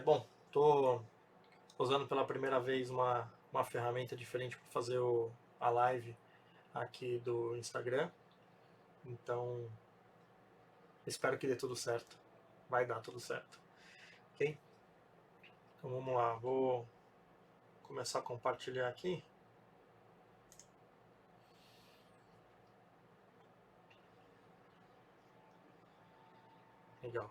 Bom, estou usando pela primeira vez uma ferramenta diferente para fazer a live aqui do Instagram. Então, espero que dê tudo certo. Vai dar tudo certo. Ok? Então vamos lá. Vou começar a compartilhar aqui. Legal.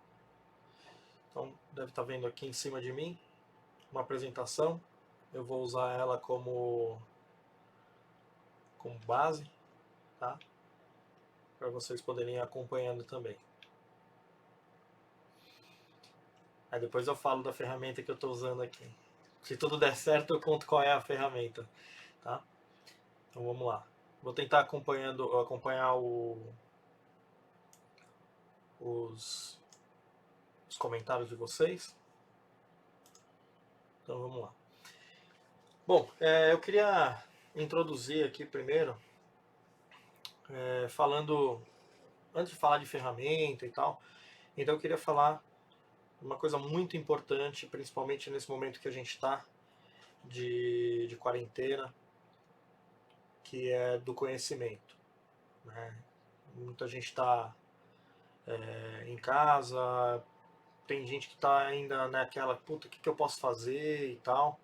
Então, deve estar vendo aqui em cima de mim uma apresentação. Eu vou usar ela como base, tá? Para vocês poderem ir acompanhando também. Aí depois eu falo da ferramenta que eu estou usando aqui. Se tudo der certo, eu conto qual é a ferramenta, tá? Então vamos lá. Vou tentar acompanhar os comentários de vocês. Então vamos lá. Bom, eu queria introduzir aqui primeiro, falando, antes de falar de ferramenta e tal, então eu queria falar uma coisa muito importante, principalmente nesse momento que a gente está de quarentena, que é do conhecimento, né? Muita gente está em casa, tem gente que está ainda naquela, puta, o que eu posso fazer e tal.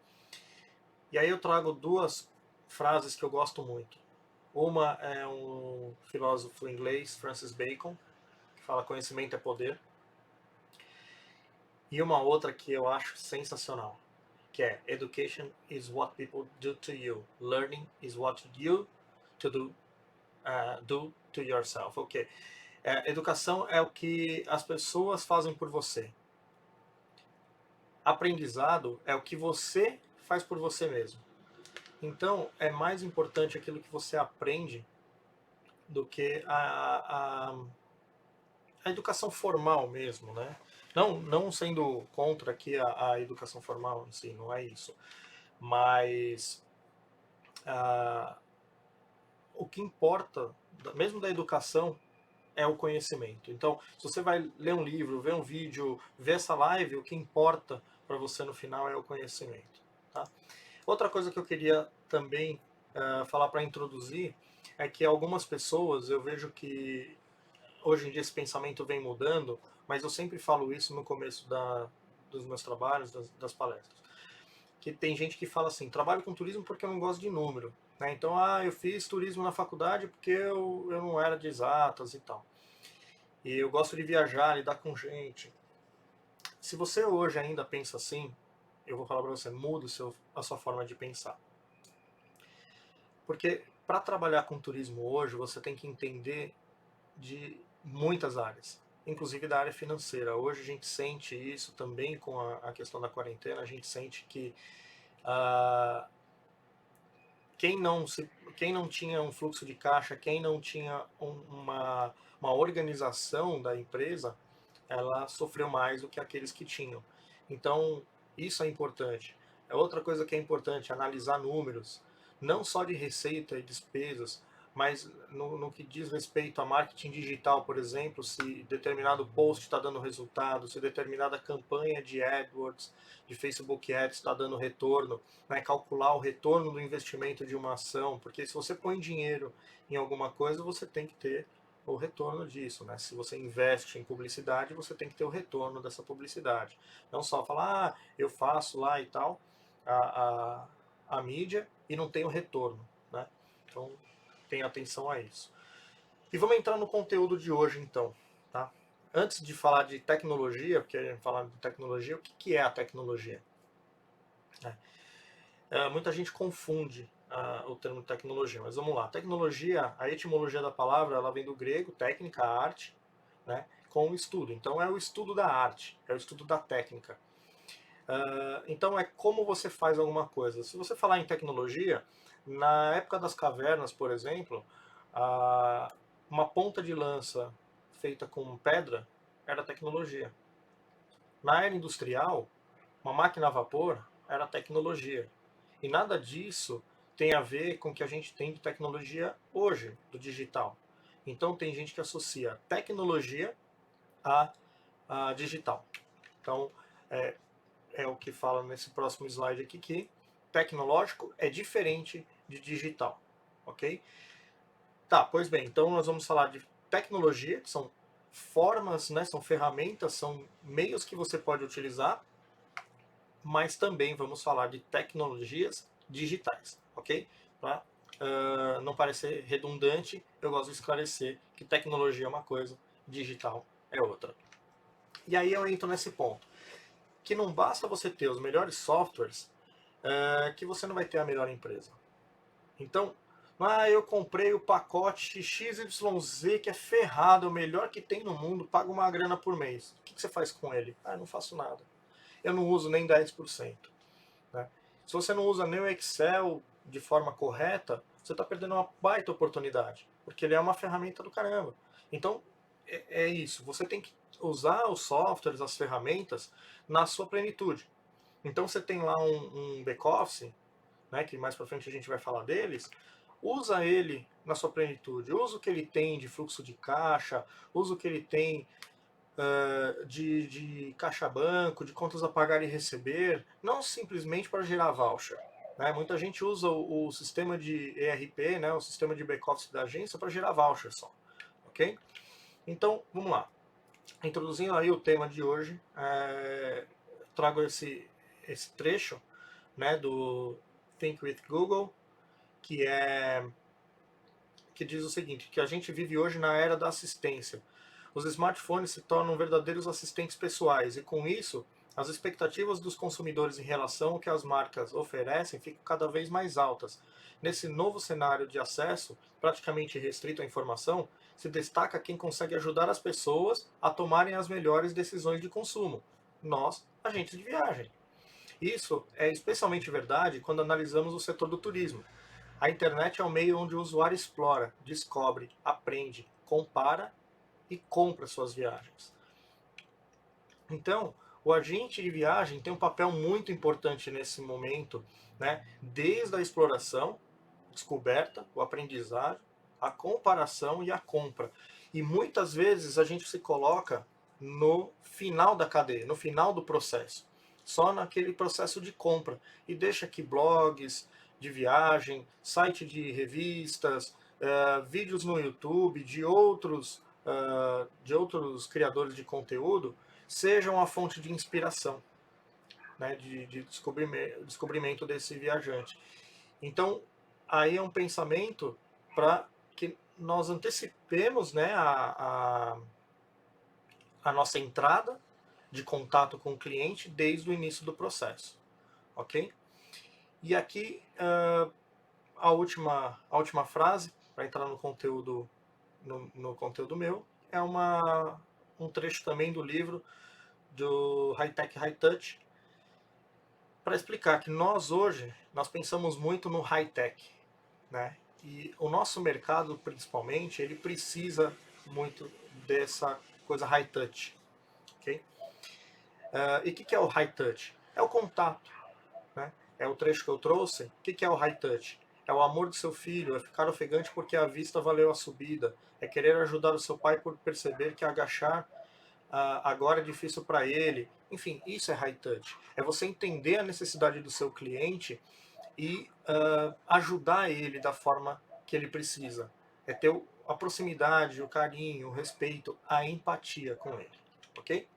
E aí eu trago duas frases que eu gosto muito. Uma é um filósofo inglês, Francis Bacon, que fala conhecimento é poder. E uma outra que eu acho sensacional, que é Education is what people do to you. Learning is what you do to yourself. Ok. Educação é o que as pessoas fazem por você. Aprendizado é o que você faz por você mesmo. Então, é mais importante aquilo que você aprende do que a educação formal mesmo, né? Não sendo contra aqui a educação formal em si, não é isso. Mas o que importa, mesmo da educação, é o conhecimento. Então, se você vai ler um livro, ver um vídeo, ver essa live, o que importa para você no final é o conhecimento. Tá? Outra coisa que eu queria também falar para introduzir é que algumas pessoas, eu vejo que hoje em dia esse pensamento vem mudando, mas eu sempre falo isso no começo dos meus trabalhos, das palestras. Que tem gente que fala assim, trabalho com turismo porque eu não gosto de número. Né? Então, eu fiz turismo na faculdade porque eu não era de exatas e tal. E eu gosto de viajar, lidar com gente. Se você hoje ainda pensa assim, eu vou falar para você, muda a sua forma de pensar. Porque para trabalhar com turismo hoje, você tem que entender de muitas áreas, inclusive da área financeira. Hoje a gente sente isso também com a questão da quarentena, a gente sente que quem não tinha um fluxo de caixa, quem não tinha uma organização da empresa, ela sofreu mais do que aqueles que tinham. Então, isso é importante. Outra coisa que é importante, analisar números, não só de receita e despesas, mas no que diz respeito a marketing digital, por exemplo, se determinado post está dando resultado, se determinada campanha de AdWords, de Facebook Ads está dando retorno, né? Calcular o retorno do investimento de uma ação, porque se você põe dinheiro em alguma coisa, você tem que ter o retorno disso, né? Se você investe em publicidade, você tem que ter o retorno dessa publicidade. Não só falar, eu faço lá e tal, a mídia e não tem o retorno, né? Então, tenha atenção a isso. E vamos entrar no conteúdo de hoje, então, tá? Antes de falar de tecnologia, porque a gente fala de tecnologia, o que é a tecnologia? Muita gente confunde o termo tecnologia, mas vamos lá. Tecnologia, a etimologia da palavra, ela vem do grego, técnica, arte, né, com o estudo. Então é o estudo da arte, é o estudo da técnica. Então é como você faz alguma coisa. Se você falar em tecnologia, na época das cavernas, por exemplo, uma ponta de lança feita com pedra era tecnologia. Na era industrial, uma máquina a vapor era tecnologia. E nada disso tem a ver com o que a gente tem de tecnologia hoje, do digital. Então tem gente que associa tecnologia a digital. Então o que fala nesse próximo slide aqui, que tecnológico é diferente de digital, ok? Tá, pois bem, então nós vamos falar de tecnologia, que são formas, né, são ferramentas, são meios que você pode utilizar, mas também vamos falar de tecnologias digitais, ok? Para não parecer redundante, eu gosto de esclarecer que tecnologia é uma coisa, digital é outra. E aí eu entro nesse ponto, que não basta você ter os melhores softwares, que você não vai ter a melhor empresa. Então, eu comprei o pacote XYZ que é ferrado, o melhor que tem no mundo, paga uma grana por mês. O que você faz com ele? Não faço nada. Eu não uso nem 10%. Né? Se você não usa nem o Excel de forma correta, você está perdendo uma baita oportunidade, porque ele é uma ferramenta do caramba. Então, é isso. Você tem que usar os softwares, as ferramentas, na sua plenitude. Então, você tem lá um back-office, né, que mais para frente a gente vai falar deles, usa ele na sua plenitude, usa o que ele tem de fluxo de caixa, usa o que ele tem de caixa banco, de contas a pagar e receber, não simplesmente para gerar voucher. Né? Muita gente usa o sistema de ERP, né, o sistema de back-office da agência, para gerar voucher só. Ok? Então, vamos lá. Introduzindo aí o tema de hoje, trago esse trecho, né, do Think with Google, que diz o seguinte, que a gente vive hoje na era da assistência. Os smartphones se tornam verdadeiros assistentes pessoais e, com isso, as expectativas dos consumidores em relação ao que as marcas oferecem ficam cada vez mais altas. Nesse novo cenário de acesso, praticamente restrito à informação, se destaca quem consegue ajudar as pessoas a tomarem as melhores decisões de consumo. Nós, agentes de viagem. Isso é especialmente verdade quando analisamos o setor do turismo. A internet é o meio onde o usuário explora, descobre, aprende, compara e compra suas viagens. Então, o agente de viagem tem um papel muito importante nesse momento, né? Desde a exploração, descoberta, o aprendizado, a comparação e a compra. E muitas vezes a gente se coloca no final da cadeia, no final do processo, só naquele processo de compra, e deixa que blogs de viagem, site de revistas, vídeos no YouTube de outros criadores de conteúdo sejam a fonte de inspiração, né, de descobrimento desse viajante. Então, aí é um pensamento para que nós antecipemos, né, a nossa entrada de contato com o cliente desde o início do processo, ok? E aqui a última frase para entrar no conteúdo no conteúdo meu é um trecho também do livro do High Tech High Touch, para explicar que nós hoje nós pensamos muito no high tech, né? E o nosso mercado principalmente ele precisa muito dessa coisa high touch, ok? E o que é o high touch? É o contato, né? É o trecho que eu trouxe. O que é o high touch? É o amor do seu filho, é ficar ofegante porque a vista valeu a subida, é querer ajudar o seu pai por perceber que agachar agora é difícil para ele. Enfim, isso é high touch. É você entender a necessidade do seu cliente e ajudar ele da forma que ele precisa. É ter a proximidade, o carinho, o respeito, a empatia com ele. Ok?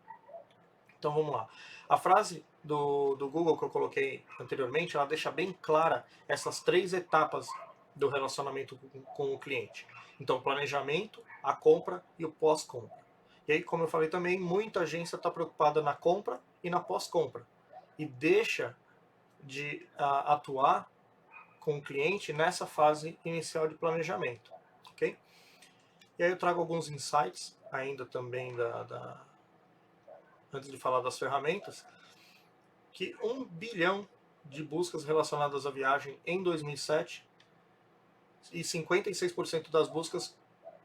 Então vamos lá. A frase do Google que eu coloquei anteriormente, ela deixa bem clara essas 3 etapas do relacionamento com o cliente. Então, planejamento, a compra e o pós-compra. E aí, como eu falei também, muita agência está preocupada na compra e na pós-compra. E deixa de atuar com o cliente nessa fase inicial de planejamento. Ok? E aí eu trago alguns insights ainda também antes de falar das ferramentas, que 1 bilhão de buscas relacionadas à viagem em 2007 e 56% das buscas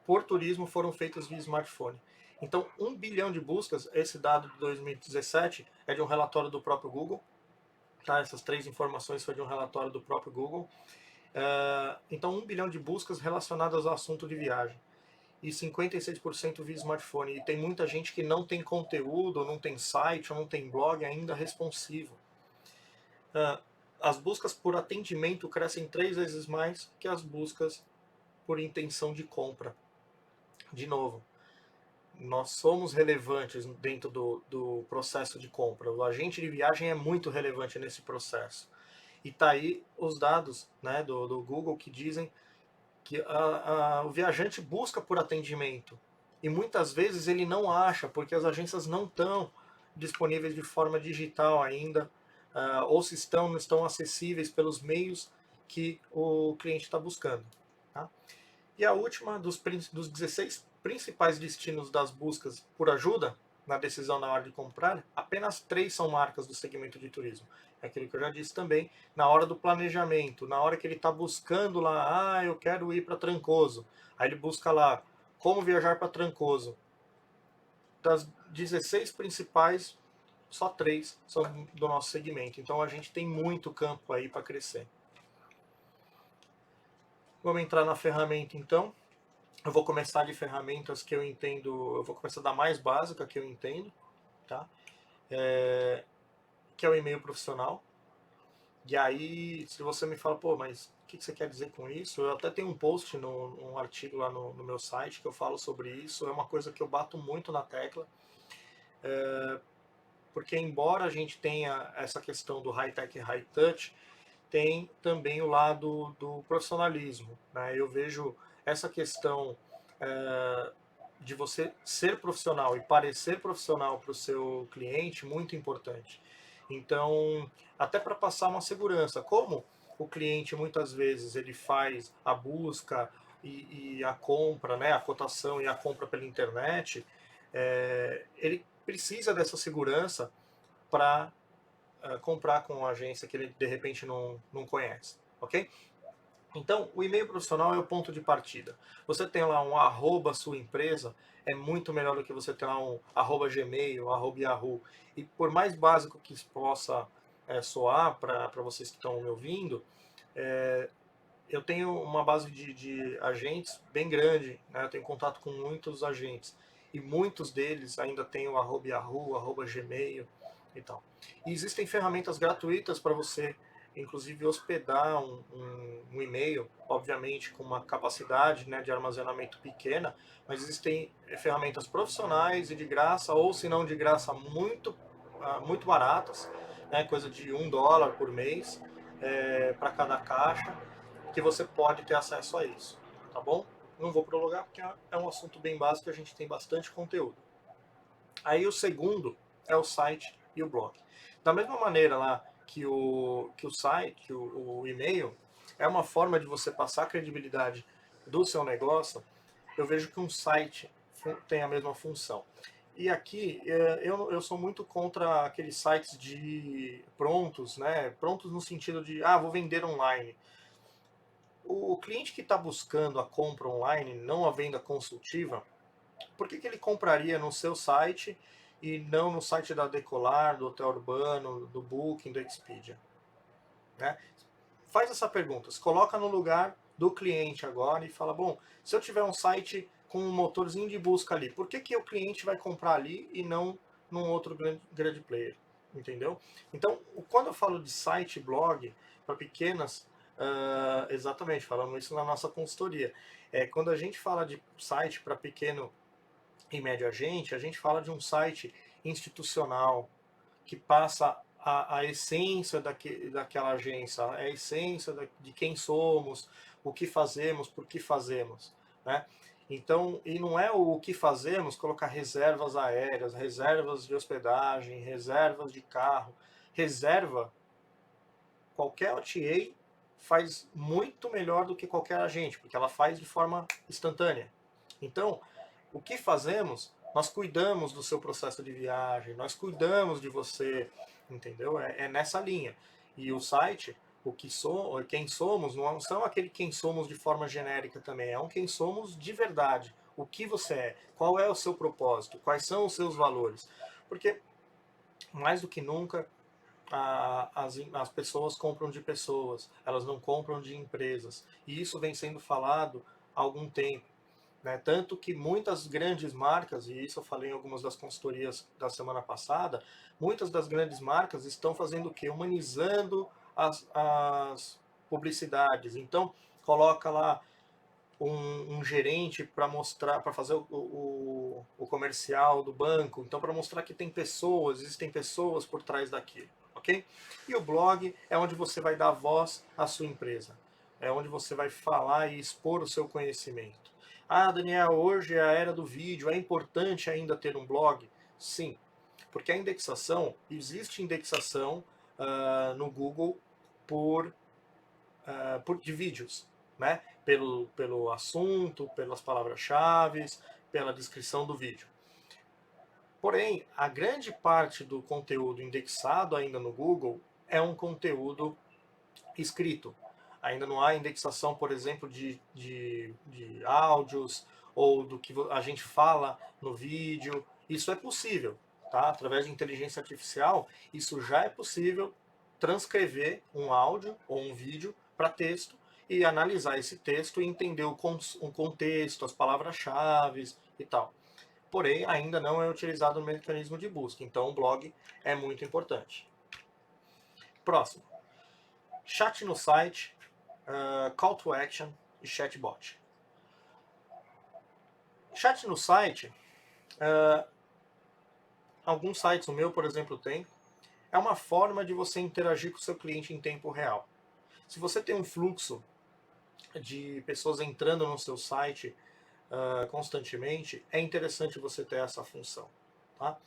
por turismo foram feitas via smartphone. Então, 1 bilhão de buscas, esse dado de 2017 é de um relatório do próprio Google. Tá? Essas 3 informações foi de um relatório do próprio Google. Então, 1 bilhão de buscas relacionadas ao assunto de viagem. E 56% via smartphone. E tem muita gente que não tem conteúdo, ou não tem site, ou não tem blog ainda responsivo. ah, as buscas por atendimento crescem 3 vezes mais que as buscas por intenção de compra. De novo, nós somos relevantes dentro do processo de compra. O agente de viagem é muito relevante nesse processo. E tá aí os dados, né, do Google que dizem que o viajante busca por atendimento. E muitas vezes ele não acha, porque as agências não estão disponíveis de forma digital ainda, ou se estão, não estão acessíveis pelos meios que o cliente está buscando. Tá? E a última, dos 16 principais destinos das buscas por ajuda na decisão na hora de comprar, apenas 3 são marcas do segmento de turismo. É aquilo que eu já disse também, na hora do planejamento, na hora que ele está buscando lá, eu quero ir para Trancoso. Aí ele busca lá, como viajar para Trancoso. Das 16 principais, só 3 são do nosso segmento. Então a gente tem muito campo aí para crescer. Vamos entrar na ferramenta então. Eu vou começar de ferramentas que eu entendo, eu vou começar da mais básica que eu entendo, tá? Que é o e-mail profissional. E aí, se você me fala, pô, mas o que você quer dizer com isso? Eu até tenho um post, um artigo lá no meu site que eu falo sobre isso. É uma coisa que eu bato muito na tecla, porque embora a gente tenha essa questão do high-tech e high-touch, tem também o lado do profissionalismo, né? Eu vejo essa questão de você ser profissional e parecer profissional para o seu cliente muito importante. Então, até para passar uma segurança, como o cliente muitas vezes ele faz a busca e a compra, né, a cotação e a compra pela internet, ele precisa dessa segurança para comprar com uma agência que ele de repente não conhece, ok? Então, o e-mail profissional é o ponto de partida. Você tem lá um arroba sua empresa, é muito melhor do que você ter lá um arroba Gmail, arroba Yahoo. E por mais básico que isso possa soar para vocês que estão me ouvindo, eu tenho uma base de agentes bem grande, né? Eu tenho contato com muitos agentes. E muitos deles ainda têm o arroba Yahoo, arroba Gmail e tal. E existem ferramentas gratuitas para você, inclusive, hospedar um e-mail, obviamente com uma capacidade, né, de armazenamento pequena, mas existem ferramentas profissionais e de graça, ou se não de graça, muito baratas, né, coisa de $1 por mês para cada caixa, que você pode ter acesso a isso, tá bom? Não vou prolongar porque é um assunto bem básico e a gente tem bastante conteúdo. Aí o segundo é o site e o blog. Da mesma maneira lá que o site, o e-mail, é uma forma de você passar a credibilidade do seu negócio, eu vejo que um site tem a mesma função. E aqui eu sou muito contra aqueles sites de prontos, né? Prontos no sentido de, vou vender online. O cliente que está buscando a compra online, não a venda consultiva, por que ele compraria no seu site e não no site da Decolar, do Hotel Urbano, do Booking, do Expedia? Né? Faz essa pergunta, se coloca no lugar do cliente agora e fala, bom, se eu tiver um site com um motorzinho de busca ali, por que o cliente vai comprar ali e não num outro grande player? Entendeu? Então, quando eu falo de site e blog para pequenas, exatamente, falamos isso na nossa consultoria. Quando a gente fala de site para pequeno e médio agente, a gente fala de um site institucional que passa a essência daquela agência, a essência de quem somos, o que fazemos, por que fazemos, né? Então, e não é o que fazemos colocar reservas aéreas, reservas de hospedagem, reservas de carro. Reserva, qualquer OTA faz muito melhor do que qualquer agente, porque ela faz de forma instantânea. Então, o que fazemos? Nós cuidamos do seu processo de viagem, nós cuidamos de você, entendeu? É nessa linha. E o site, quem somos, não são aquele quem somos de forma genérica também, é um quem somos de verdade. O que você é, qual é o seu propósito, quais são os seus valores. Porque, mais do que nunca, as pessoas compram de pessoas, elas não compram de empresas. E isso vem sendo falado há algum tempo. né? Tanto que muitas grandes marcas, e isso eu falei em algumas das consultorias da semana passada, muitas das grandes marcas estão fazendo o quê? Humanizando as publicidades. Então, coloca lá um gerente para mostrar, para fazer o comercial do banco, então para mostrar que tem pessoas, existem pessoas por trás daquilo, ok? E o blog é onde você vai dar voz à sua empresa, é onde você vai falar e expor o seu conhecimento. Ah, Daniel, hoje é a era do vídeo, é importante ainda ter um blog? Sim, porque a indexação, existe indexação no Google por de vídeos, né? Pelo assunto, pelas palavras-chave, pela descrição do vídeo. Porém, a grande parte do conteúdo indexado ainda no Google é um conteúdo escrito. Ainda não há indexação, por exemplo, de áudios ou do que a gente fala no vídeo. Isso é possível, tá? Através de inteligência artificial, isso já é possível transcrever um áudio ou um vídeo para texto e analisar esse texto e entender o contexto, as palavras-chave e tal. Porém, ainda não é utilizado no mecanismo de busca, então o blog é muito importante. Próximo. Chat no site, call to action e chatbot. Chat no site, alguns sites, o meu, por exemplo, tem, é uma forma de você interagir com o seu cliente em tempo real. Se você tem um fluxo de pessoas entrando no seu site constantemente, é interessante você ter essa função. Tá?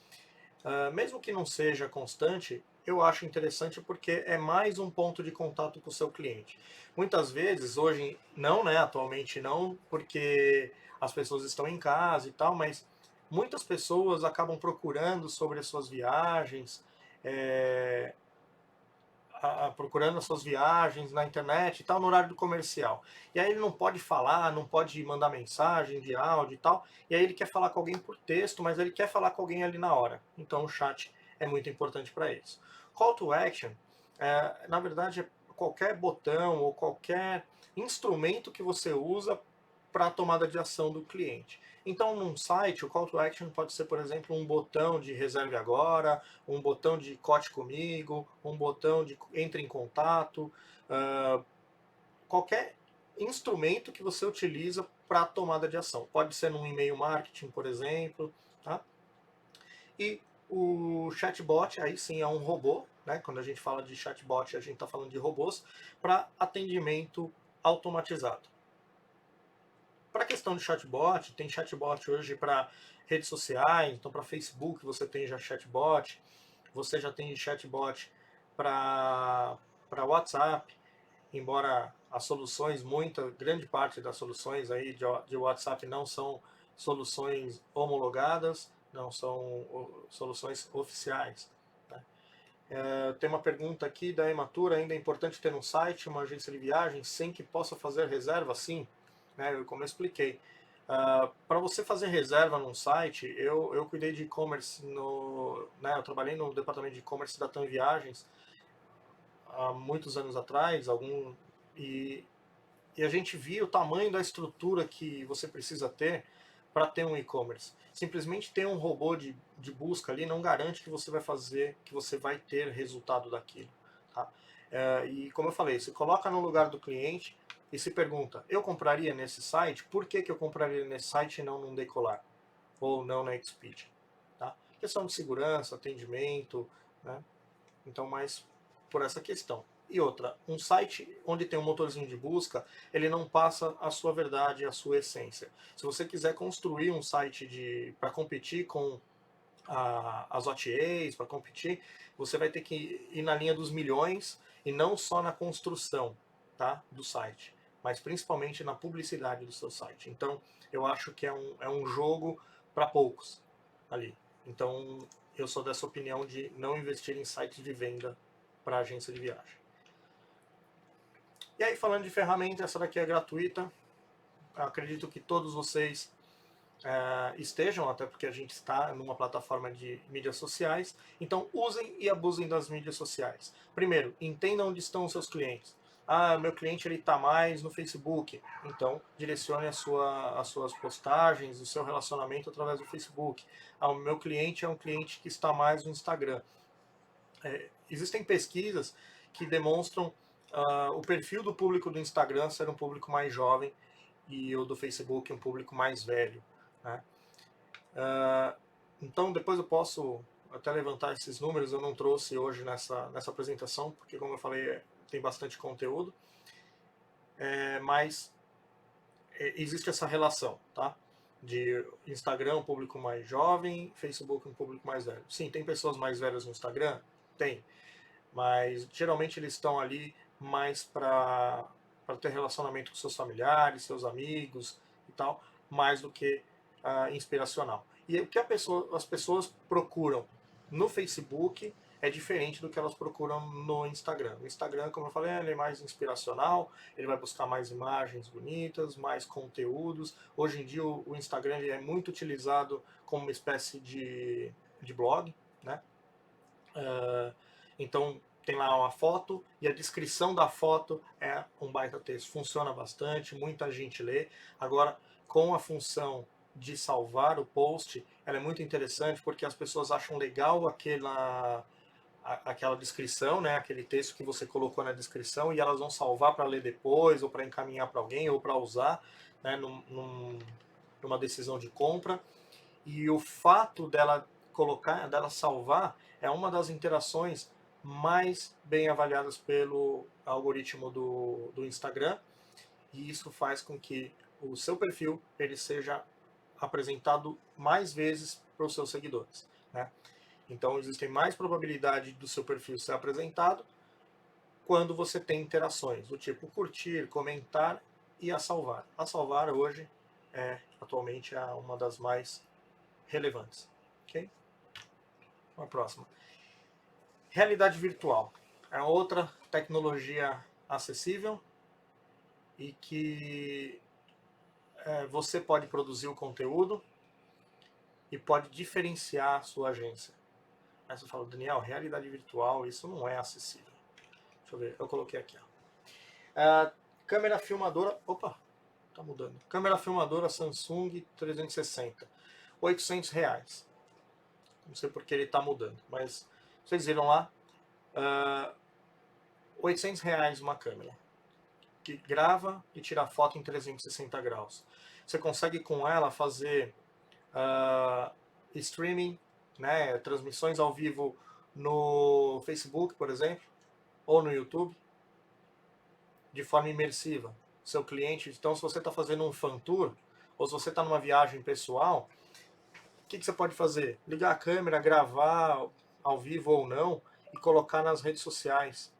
Mesmo que não seja constante, eu acho interessante porque é mais um ponto de contato com o seu cliente. Muitas vezes, hoje não, né, atualmente não, porque as pessoas estão em casa e tal, mas muitas pessoas acabam procurando sobre as suas viagens, é, procurando as suas viagens na internet e tal, no horário do comercial. E aí ele não pode falar, não pode mandar mensagem de áudio e tal, e aí ele quer falar com alguém por texto, mas ele quer falar com alguém ali na hora. Então o chat é muito importante para isso. Call to action, na verdade, é qualquer botão ou qualquer instrumento que você usa para a tomada de ação do cliente. Então, num site, o call to action pode ser, por exemplo, um botão de reserve agora, um botão de cote comigo, um botão de entre em contato, qualquer instrumento que você utiliza para a tomada de ação. Pode ser num e-mail marketing, por exemplo. Tá? E o chatbot, aí sim é um robô, né? Quando a gente fala de chatbot, a gente está falando de robôs para atendimento automatizado. Para a questão de chatbot, tem chatbot hoje para redes sociais, então para Facebook você tem já chatbot, você já tem chatbot para WhatsApp, embora as soluções, grande parte das soluções aí de WhatsApp não são soluções homologadas, não são soluções oficiais. Né? Tem uma pergunta aqui da Ematura, ainda é importante ter um site, uma agência de viagem, sem que possa fazer reserva? Sim, né, como eu expliquei. Para você fazer reserva num site, eu cuidei de e-commerce, né, eu trabalhei no departamento de e-commerce da TAM Viagens há muitos anos atrás, e, e a gente via o tamanho da estrutura que você precisa ter para ter um e-commerce. Simplesmente ter um robô de busca ali não garante que você vai fazer, que você vai ter resultado daquilo. Tá? E como eu falei, você coloca no lugar do cliente e se pergunta, eu compraria nesse site? Por que eu compraria nesse site e não num Decolar? Ou não na Expedia? Tá? Questão de segurança, atendimento, né? Então, mais por essa questão. E outra, um site onde tem um motorzinho de busca, ele não passa a sua verdade, a sua essência. Se você quiser construir um site para competir com as OTAs, para competir, você vai ter que ir na linha dos milhões e não só na construção, tá, do site, mas principalmente na publicidade do seu site. Então, eu acho que é um jogo para poucos ali. Então, eu sou dessa opinião de não investir em sites de venda para agência de viagem. E aí, falando de ferramenta, essa daqui é gratuita. Eu acredito que todos vocês estejam, até porque a gente está numa plataforma de mídias sociais. Então, usem e abusem das mídias sociais. Primeiro, entendam onde estão os seus clientes. Ah, meu cliente ele está mais no Facebook. Então, direcione as suas postagens, o seu relacionamento através do Facebook. Ah, o meu cliente é um cliente que está mais no Instagram. Existem pesquisas que demonstram o perfil do público do Instagram ser um público mais jovem e o do Facebook um público mais velho, né? Então, depois eu posso até levantar esses números. Eu não trouxe hoje nessa apresentação, porque, como eu falei, tem bastante conteúdo. Mas existe essa relação, tá? De Instagram um público mais jovem, Facebook um público mais velho. Sim, tem pessoas mais velhas no Instagram? Tem. Mas geralmente eles estão ali mais para ter relacionamento com seus familiares, seus amigos e tal, mais do que inspiracional. E o que as pessoas procuram no Facebook é diferente do que elas procuram no Instagram. No Instagram, como eu falei, ele é mais inspiracional, ele vai buscar mais imagens bonitas, mais conteúdos. Hoje em dia o Instagram ele é muito utilizado como uma espécie de blog, né? Então tem lá uma foto e a descrição da foto é um baita texto. Funciona bastante, muita gente lê. Agora, com a função de salvar o post, ela é muito interessante porque as pessoas acham legal aquela descrição, né, aquele texto que você colocou na descrição, e elas vão salvar para ler depois, ou para encaminhar para alguém, ou para usar, né, numa decisão de compra. E o fato dela salvar, é uma das interações mais bem avaliadas pelo algoritmo do Instagram, e isso faz com que o seu perfil ele seja apresentado mais vezes para os seus seguidores, né? Então existem mais probabilidade do seu perfil ser apresentado quando você tem interações, do tipo curtir, comentar e a salvar. A salvar hoje atualmente é uma das mais relevantes. Ok? Uma próxima. Realidade virtual é outra tecnologia acessível e que você pode produzir o conteúdo e pode diferenciar a sua agência. Aí você fala, Daniel, realidade virtual, isso não é acessível. Deixa eu ver, eu coloquei aqui. Câmera filmadora, opa, tá mudando. Câmera filmadora Samsung 360, R$ 800. Não sei porque ele está mudando, mas vocês viram lá, R$ 800 uma câmera que grava e tira foto em 360 graus. Você consegue com ela fazer streaming, né, transmissões ao vivo no Facebook, por exemplo, ou no YouTube, de forma imersiva. Seu cliente, então se você está fazendo um fan tour, ou se você está numa viagem pessoal, o que você pode fazer? Ligar a câmera, gravar ao vivo ou não, e colocar nas redes sociais.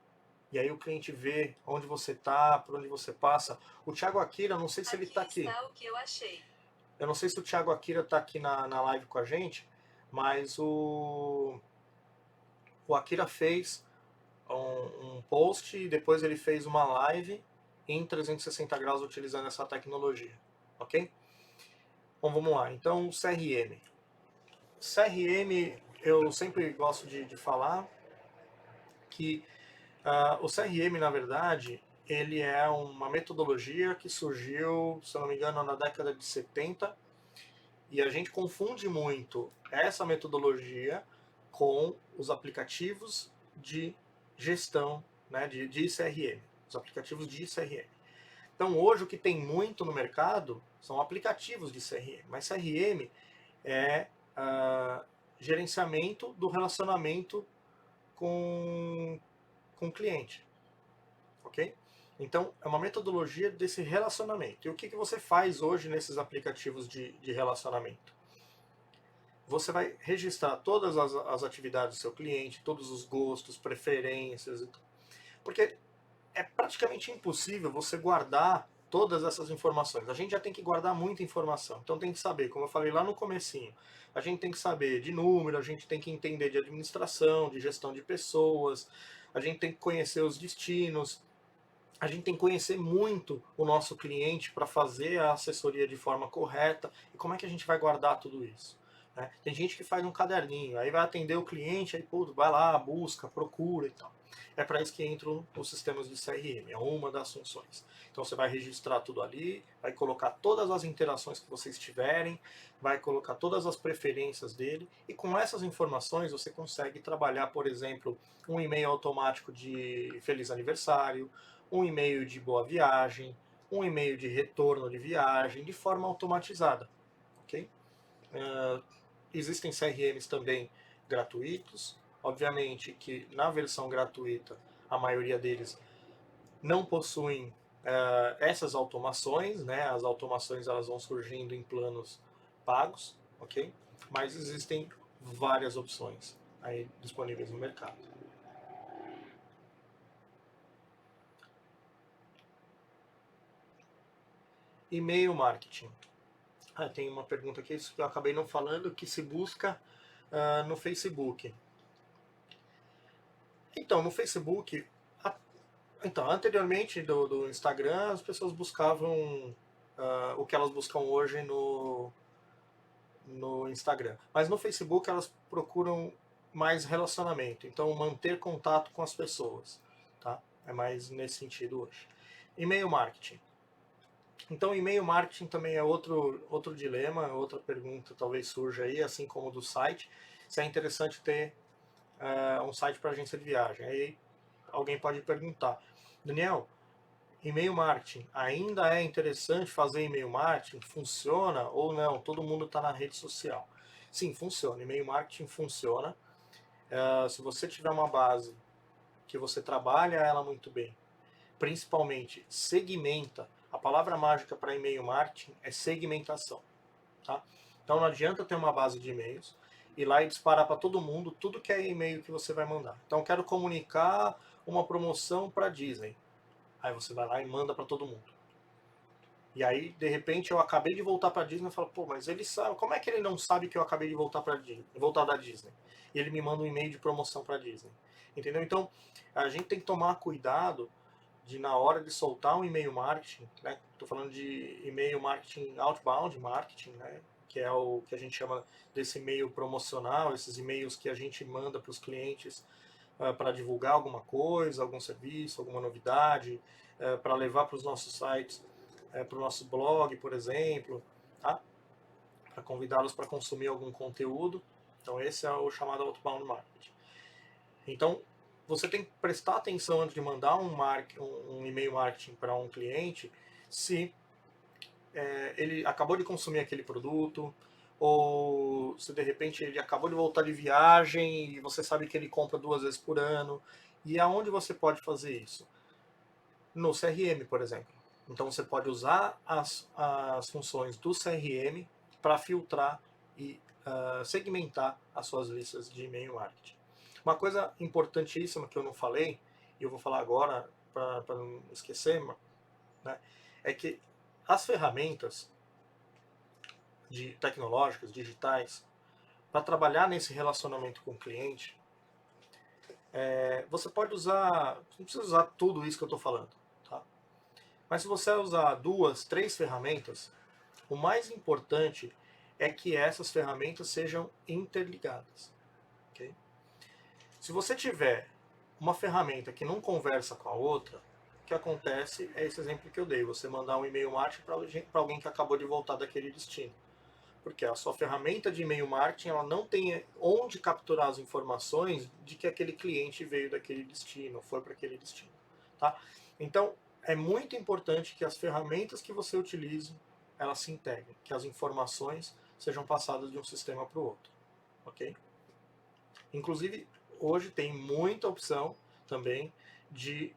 E aí o cliente vê onde você está, por onde você passa. O Thiago Akira, não sei se ele está aqui. Está o que eu achei. Eu não sei se o Thiago Akira está aqui na live com a gente, mas o Akira fez um post e depois ele fez uma live em 360 graus utilizando essa tecnologia. Ok? Bom, vamos lá. Então, CRM. CRM, eu sempre gosto de falar que o CRM, na verdade, ele é uma metodologia que surgiu, se eu não me engano, na década de 70, e a gente confunde muito essa metodologia com os aplicativos de gestão, né, de CRM, os aplicativos de CRM. Então, hoje, o que tem muito no mercado são aplicativos de CRM, mas CRM é gerenciamento do relacionamento com o cliente, ok? Então, é uma metodologia desse relacionamento. E o que você faz hoje nesses aplicativos de relacionamento? Você vai registrar todas as atividades do seu cliente, todos os gostos, preferências, porque é praticamente impossível você guardar todas essas informações. A gente já tem que guardar muita informação. Então tem que saber, como eu falei lá no comecinho, a gente tem que saber de número, a gente tem que entender de administração, de gestão de pessoas, a gente tem que conhecer os destinos, a gente tem que conhecer muito o nosso cliente para fazer a assessoria de forma correta. E como é que a gente vai guardar tudo isso? Né? Tem gente que faz um caderninho, aí vai atender o cliente, aí pô, vai lá, busca, procura e tal. É para isso que entram os sistemas de CRM, é uma das funções. Então você vai registrar tudo ali, vai colocar todas as interações que vocês tiverem, vai colocar todas as preferências dele, e com essas informações você consegue trabalhar, por exemplo, um e-mail automático de feliz aniversário, um e-mail de boa viagem, um e-mail de retorno de viagem, de forma automatizada. Ok? Existem CRMs também gratuitos. Obviamente que na versão gratuita a maioria deles não possuem essas automações, né? As automações elas vão surgindo em planos pagos, ok? Mas existem várias opções aí disponíveis no mercado. E-mail marketing. Tem uma pergunta aqui que eu acabei não falando, que se busca no Facebook. Então, no Facebook, então, anteriormente do Instagram, as pessoas buscavam o que elas buscam hoje no Instagram. Mas no Facebook elas procuram mais relacionamento, então manter contato com as pessoas. Tá? É mais nesse sentido hoje. E-mail marketing. Então, e-mail marketing também é outro dilema, outra pergunta talvez surja aí, assim como do site. Se é interessante ter um site para agência de viagem. Aí alguém pode perguntar, Daniel, e-mail marketing, ainda é interessante fazer e-mail marketing? Funciona ou não? Todo mundo está na rede social. Sim, funciona. E-mail marketing funciona. Se você tiver uma base que você trabalha ela muito bem, principalmente segmenta. A palavra mágica para e-mail marketing é segmentação. Tá? Então não adianta ter uma base de e-mails, ir lá e disparar para todo mundo tudo que é e-mail que você vai mandar. Então quero comunicar uma promoção para Disney. Aí você vai lá e manda para todo mundo. E aí, de repente, eu acabei de voltar para Disney e falo, pô, mas ele sabe, como é que ele não sabe que eu acabei de voltar para Disney, voltar da Disney? E ele me manda um e-mail de promoção para Disney. Entendeu? Então, a gente tem que tomar cuidado de na hora de soltar um e-mail marketing, né? Estou falando de e-mail marketing outbound marketing, né? Que é o que a gente chama desse e-mail promocional, esses e-mails que a gente manda para os clientes para divulgar alguma coisa, algum serviço, alguma novidade, para levar para os nossos sites, para o nosso blog, por exemplo, tá? Para convidá-los para consumir algum conteúdo. Então esse é o chamado outbound marketing. Então você tem que prestar atenção antes de mandar um e-mail marketing para um cliente se ele acabou de consumir aquele produto, ou se de repente ele acabou de voltar de viagem e você sabe que ele compra 2 vezes por ano. E aonde você pode fazer isso? No CRM, por exemplo. Então você pode usar as funções do CRM para filtrar e segmentar as suas listas de e-mail marketing. Uma coisa importantíssima que eu não falei, e eu vou falar agora para não esquecer, né, é que as ferramentas tecnológicas, digitais, para trabalhar nesse relacionamento com o cliente, você pode usar, não precisa usar tudo isso que eu estou falando, tá? Mas se você usar 2, 3 ferramentas, o mais importante é que essas ferramentas sejam interligadas. Okay? Se você tiver uma ferramenta que não conversa com a outra, o que acontece é esse exemplo que eu dei, você mandar um e-mail marketing para alguém que acabou de voltar daquele destino. Porque a sua ferramenta de e-mail marketing ela não tem onde capturar as informações de que aquele cliente veio daquele destino, foi para aquele destino. Tá? Então, é muito importante que as ferramentas que você utilize, elas se integrem, que as informações sejam passadas de um sistema para o outro. Ok? Inclusive, hoje tem muita opção também de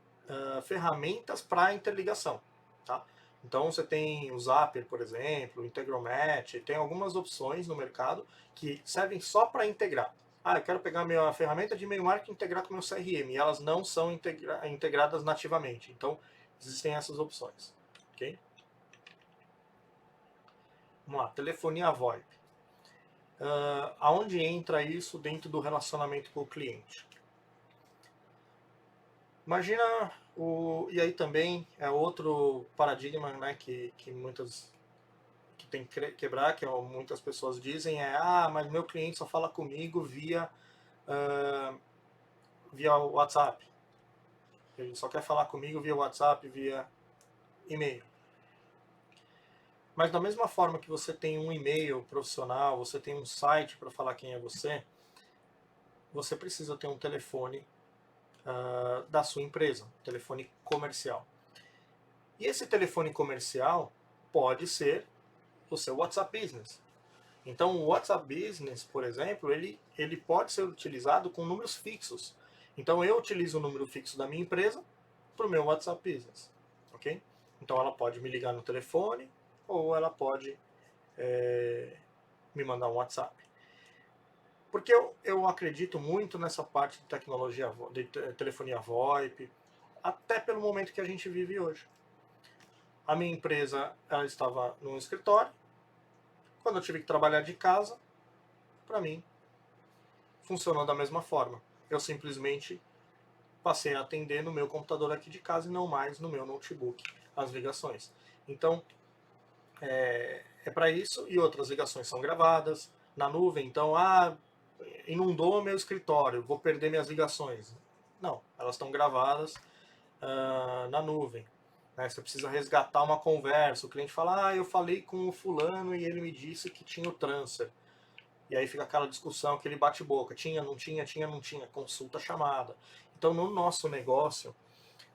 ferramentas para interligação. Tá? Então você tem o Zapier, por exemplo, o Integromat, tem algumas opções no mercado que servem só para integrar. Eu quero pegar a minha ferramenta de e-mail marketing e integrar com o meu CRM, e elas não são integradas nativamente. Então, existem essas opções. Ok? Vamos lá, telefonia VoIP. Aonde entra isso dentro do relacionamento com o cliente? Imagina e aí também é outro paradigma, né, que tem que quebrar, que muitas pessoas dizem mas meu cliente só fala comigo via WhatsApp. Ele só quer falar comigo via WhatsApp, via e-mail. Mas da mesma forma que você tem um e-mail profissional, você tem um site para falar quem é você precisa ter um telefone da sua empresa, um telefone comercial. E esse telefone comercial pode ser o seu WhatsApp Business. Então o WhatsApp Business, por exemplo, ele pode ser utilizado com números fixos. Então eu utilizo o número fixo da minha empresa para o meu WhatsApp Business, ok? Então ela pode me ligar no telefone ou ela pode me mandar um WhatsApp. Porque eu acredito muito nessa parte de tecnologia, de telefonia VoIP, até pelo momento que a gente vive hoje. A minha empresa ela estava num escritório. Quando eu tive que trabalhar de casa, para mim, funcionou da mesma forma. Eu simplesmente passei a atender no meu computador aqui de casa e não mais no meu notebook as ligações. Então, é para isso, e outras ligações são gravadas na nuvem. Então, inundou meu escritório, vou perder minhas ligações. Não, elas estão gravadas na nuvem. Né? Você precisa resgatar uma conversa, o cliente fala, eu falei com o fulano e ele me disse que tinha o transfer. E aí fica aquela discussão, aquele bate-boca, tinha, não tinha, consulta chamada. Então, no nosso negócio,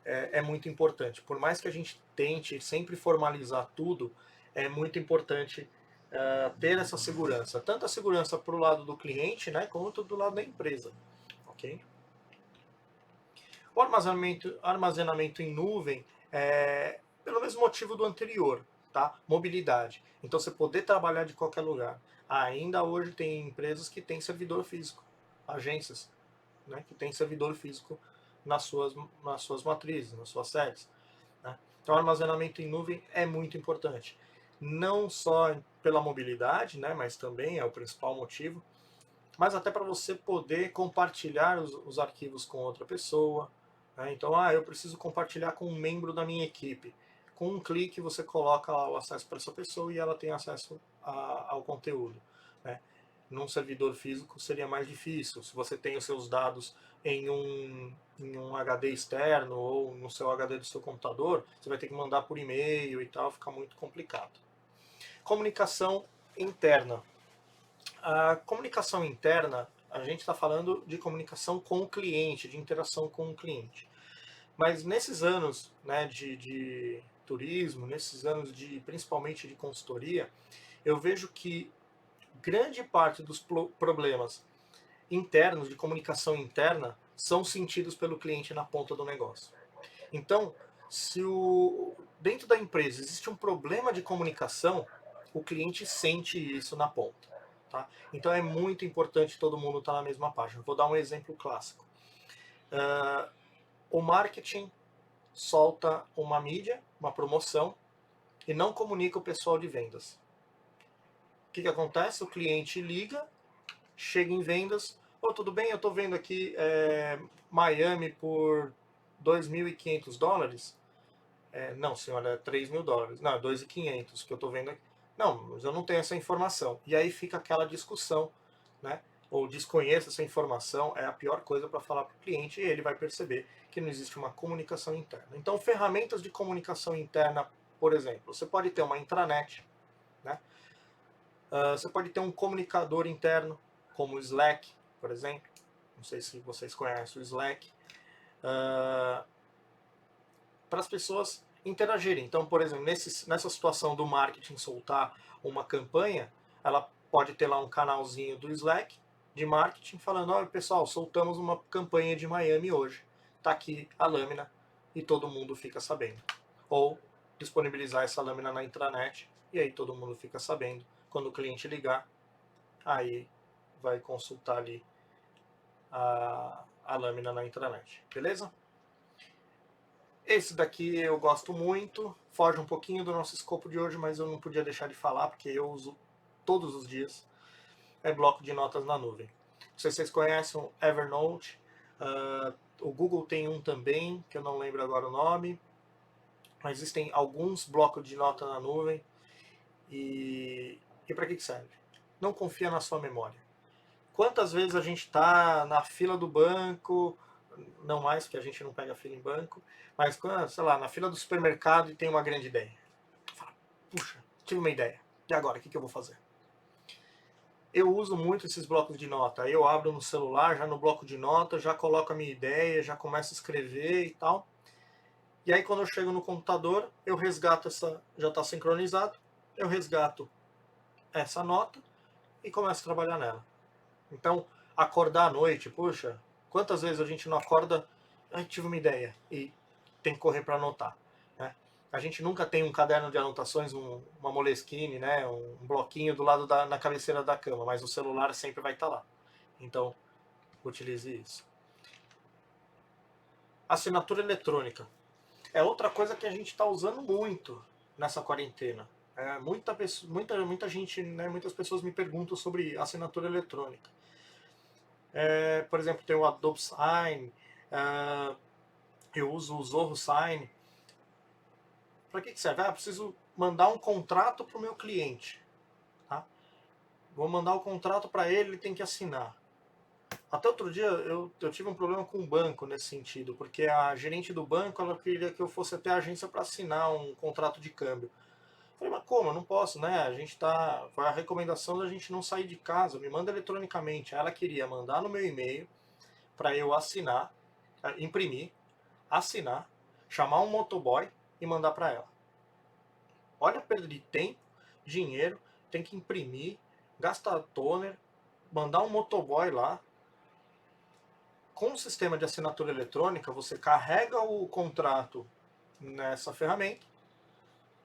é muito importante. Por mais que a gente tente sempre formalizar tudo, é muito importante ter essa segurança. Tanto a segurança para o lado do cliente, né, quanto do lado da empresa. Ok? O armazenamento em nuvem é pelo mesmo motivo do anterior, tá? Mobilidade. Então você poder trabalhar de qualquer lugar. Ainda hoje tem empresas que têm servidor físico, agências, né, que têm servidor físico nas suas matrizes, nas suas sedes. Né? Então, o armazenamento em nuvem é muito importante. Não só pela mobilidade, né, mas também é o principal motivo, mas até para você poder compartilhar os arquivos com outra pessoa. Né? Então, eu preciso compartilhar com um membro da minha equipe. Com um clique, você coloca lá o acesso para essa pessoa e ela tem acesso ao conteúdo. Né? Num servidor físico seria mais difícil. Se você tem os seus dados em um HD externo ou no seu HD do seu computador, você vai ter que mandar por e-mail e tal, fica muito complicado. Comunicação interna. A comunicação interna, a gente está falando de comunicação com o cliente, de interação com o cliente. Mas nesses anos, né, de turismo, nesses anos principalmente de consultoria, eu vejo que grande parte dos problemas internos, de comunicação interna, são sentidos pelo cliente na ponta do negócio. Então, se dentro da empresa existe um problema de comunicação, o cliente sente isso na ponta. Tá? Então é muito importante todo mundo estar na mesma página. Vou dar um exemplo clássico. O marketing solta uma mídia, uma promoção, e não comunica o pessoal de vendas. O que acontece? O cliente liga, chega em vendas, tudo bem, eu estou vendo aqui Miami por $2.500. Não, senhora, é $3.000. Não, é 2.500 que eu estou vendo aqui. Não, mas eu não tenho essa informação. E aí fica aquela discussão, né? Ou desconheça essa informação, é a pior coisa para falar para o cliente e ele vai perceber que não existe uma comunicação interna. Então, ferramentas de comunicação interna, por exemplo, você pode ter uma intranet, né? Você pode ter um comunicador interno, como o Slack, por exemplo. Não sei se vocês conhecem o Slack. Para as pessoas interagirem. Então, por exemplo, nessa situação do marketing soltar uma campanha, ela pode ter lá um canalzinho do Slack de marketing falando, olha pessoal, soltamos uma campanha de Miami hoje. Está aqui a lâmina e todo mundo fica sabendo. Ou disponibilizar essa lâmina na intranet e aí todo mundo fica sabendo. Quando o cliente ligar, aí vai consultar ali a lâmina na intranet. Beleza? Esse daqui eu gosto muito, foge um pouquinho do nosso escopo de hoje, mas eu não podia deixar de falar, porque eu uso todos os dias, é bloco de notas na nuvem. Não sei se vocês conhecem o Evernote, o Google tem um também, que eu não lembro agora o nome, mas existem alguns blocos de nota na nuvem, e para que serve? Não confia na sua memória. Quantas vezes a gente está na fila do banco, não mais, porque a gente não pega fila em banco, mas, sei lá, na fila do supermercado e tem uma grande ideia. Fala, puxa, tive uma ideia. E agora, o que eu vou fazer? Eu uso muito esses blocos de nota. Eu abro no celular, já no bloco de nota, já coloco a minha ideia, já começo a escrever e tal. E aí quando eu chego no computador, eu resgato essa, já está sincronizado, eu resgato essa nota e começo a trabalhar nela. Então, acordar à noite, puxa, quantas vezes a gente não acorda, tive uma ideia e tem que correr para anotar, né? A gente nunca tem um caderno de anotações, uma Moleskine, né, um bloquinho do lado na cabeceira da cama, mas o celular sempre vai estar lá. Então, utilize isso. Assinatura eletrônica é outra coisa que a gente está usando muito nessa quarentena. Muita gente, né, muitas pessoas me perguntam sobre assinatura eletrônica. Por exemplo, tem o Adobe Sign, eu uso o Zorro Sign. Para que serve? Eu preciso mandar um contrato para o meu cliente. Tá? Vou mandar o contrato para ele, ele tem que assinar. Até outro dia eu tive um problema com o banco nesse sentido, porque a gerente do banco ela queria que eu fosse até a agência para assinar um contrato de câmbio. Eu falei, mas como? Eu não posso, né? A gente tá. Foi a recomendação da gente não sair de casa, me manda eletronicamente. Ela queria mandar no meu e-mail para eu assinar, imprimir, assinar, chamar um motoboy e mandar para ela. Olha a perda de tempo, dinheiro, tem que imprimir, gastar toner, mandar um motoboy lá. Com o sistema de assinatura eletrônica, você carrega o contrato nessa ferramenta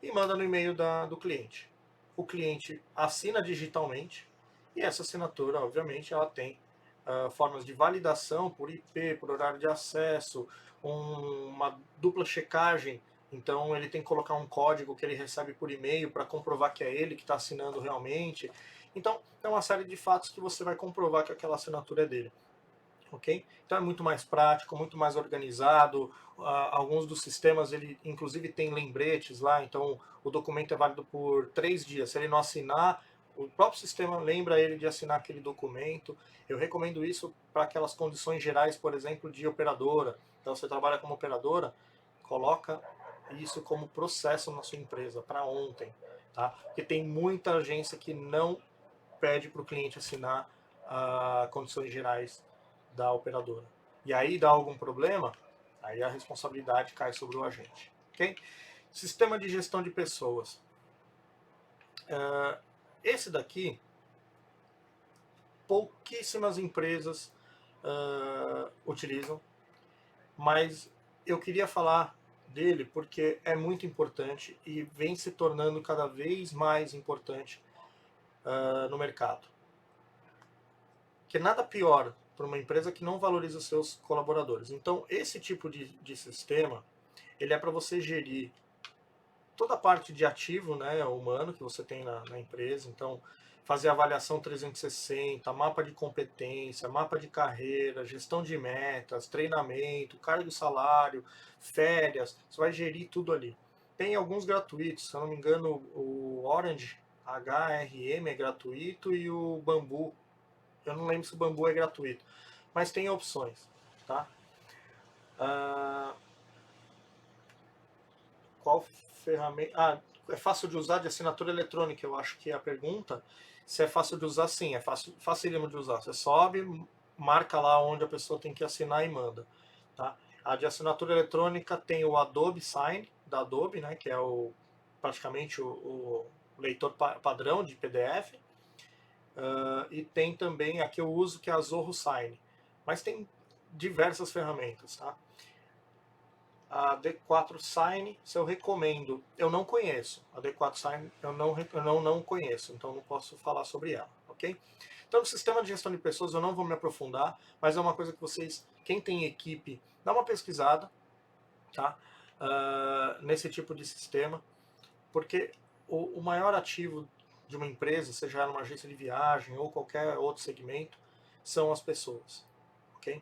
e manda no e-mail do cliente. O cliente assina digitalmente e essa assinatura, obviamente, ela tem formas de validação por IP, por horário de acesso, uma dupla checagem. Então ele tem que colocar um código que ele recebe por e-mail para comprovar que é ele que está assinando realmente. Então é uma série de fatos que você vai comprovar que aquela assinatura é dele. Okay? Então é muito mais prático, muito mais organizado. Alguns dos sistemas, ele inclusive tem lembretes lá, então o documento é válido por 3 dias. Se ele não assinar, o próprio sistema lembra ele de assinar aquele documento. Eu recomendo isso para aquelas condições gerais, por exemplo, de operadora. Então você trabalha como operadora, coloca isso como processo na sua empresa para ontem, tá? Porque tem muita agência que não pede para o cliente assinar condições gerais da operadora. E aí dá algum problema, aí a responsabilidade cai sobre o agente. Okay? Sistema de gestão de pessoas. Esse daqui, pouquíssimas empresas utilizam, mas eu queria falar dele porque é muito importante e vem se tornando cada vez mais importante no mercado. Que nada pior para uma empresa que não valoriza os seus colaboradores. Então, esse tipo de sistema, ele é para você gerir toda a parte de ativo, né, humano que você tem na empresa. Então, fazer avaliação 360, mapa de competência, mapa de carreira, gestão de metas, treinamento, cargo e salário, férias. Você vai gerir tudo ali. Tem alguns gratuitos, se eu não me engano, o Orange HRM é gratuito e o Bamboo, eu não lembro se o Bamboo é gratuito, mas tem opções, tá? Qual ferramenta? É fácil de usar de assinatura eletrônica, eu acho que é a pergunta. Se é fácil de usar, sim, é facílimo de usar. Você sobe, marca lá onde a pessoa tem que assinar e manda, tá? A de assinatura eletrônica tem o Adobe Sign, da Adobe, né, que é praticamente o leitor padrão de PDF. E tem também a que eu uso, que é a Zorro Sign. Mas tem diversas ferramentas, tá? A D4 Sign, se eu recomendo, eu não conheço. A D4 Sign eu não conheço, então não posso falar sobre ela, ok? Então, no sistema de gestão de pessoas eu não vou me aprofundar, mas é uma coisa que vocês, quem tem equipe, dá uma pesquisada, tá? Nesse tipo de sistema, porque o maior ativo de uma empresa, seja ela uma agência de viagem ou qualquer outro segmento, são as pessoas, ok?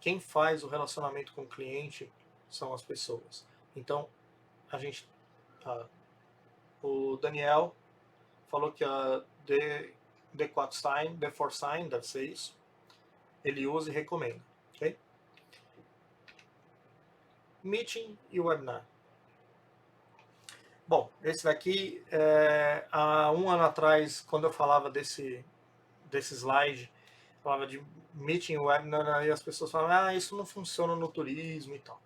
Quem faz o relacionamento com o cliente são as pessoas. Então, a gente, o Daniel falou que a D4 Sign deve ser isso. Ele usa e recomenda, ok? Meeting e Webinar. Bom, esse daqui, há um ano atrás, quando eu falava desse slide, falava de Meeting e Webinar, aí as pessoas falavam, isso não funciona no turismo e tal.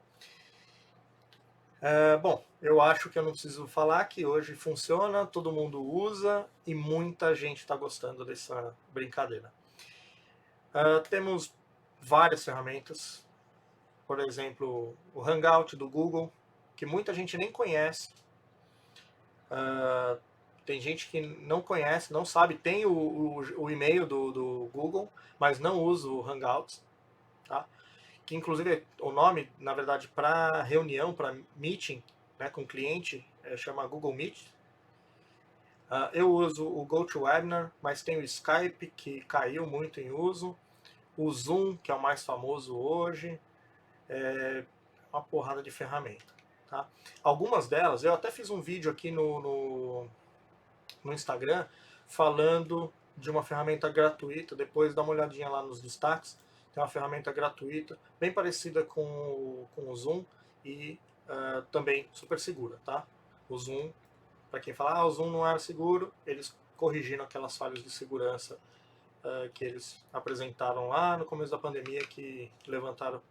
Bom, eu acho que eu não preciso falar que hoje funciona, todo mundo usa e muita gente está gostando dessa brincadeira. Temos várias ferramentas, por exemplo, o Hangout do Google, que muita gente nem conhece. Tem gente que não conhece, não sabe, tem o e-mail do Google, mas não usa o Hangouts, tá? Que inclusive o nome, na verdade, para reunião, para meeting, né, com cliente, chama Google Meet. Eu uso o GoToWebinar, mas tem o Skype, que caiu muito em uso, o Zoom, que é o mais famoso hoje, uma porrada de ferramenta. Tá? Algumas delas, eu até fiz um vídeo aqui no Instagram falando de uma ferramenta gratuita, depois dá uma olhadinha lá nos destaques, tem uma ferramenta gratuita, bem parecida com o Zoom e também super segura, tá? O Zoom, para quem fala, o Zoom não era seguro, eles corrigiram aquelas falhas de segurança que eles apresentaram lá no começo da pandemia, que levantaram